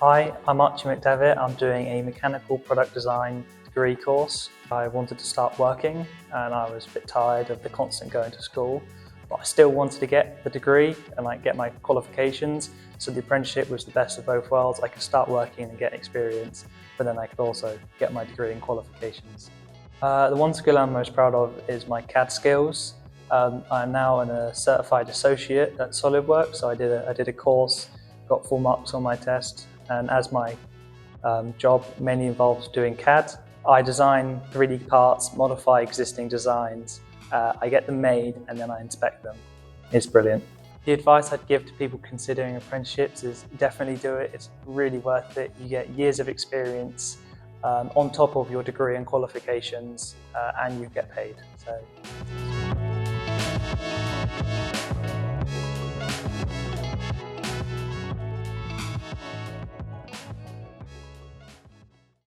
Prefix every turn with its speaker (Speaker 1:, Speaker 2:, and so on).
Speaker 1: Hi, I'm Archie McDavitt. I'm doing a mechanical product design degree course. I wanted to start working and I was a bit tired of the constant going to school, but I still wanted to get the degree and get my qualifications. So the apprenticeship was the best of both worlds. I could start working and get experience, but then I could also get my degree and qualifications. The one skill I'm most proud of is my CAD skills. I'm now a certified associate at SolidWorks, so I did a course, got full marks on my test, and as my job mainly involves doing CAD, I design 3D parts, modify existing designs, I get them made and then I inspect them. It's brilliant. The advice I'd give to people considering apprenticeships is definitely do it. It's really worth it. You get years of experience on top of your degree and qualifications, and you get paid. So.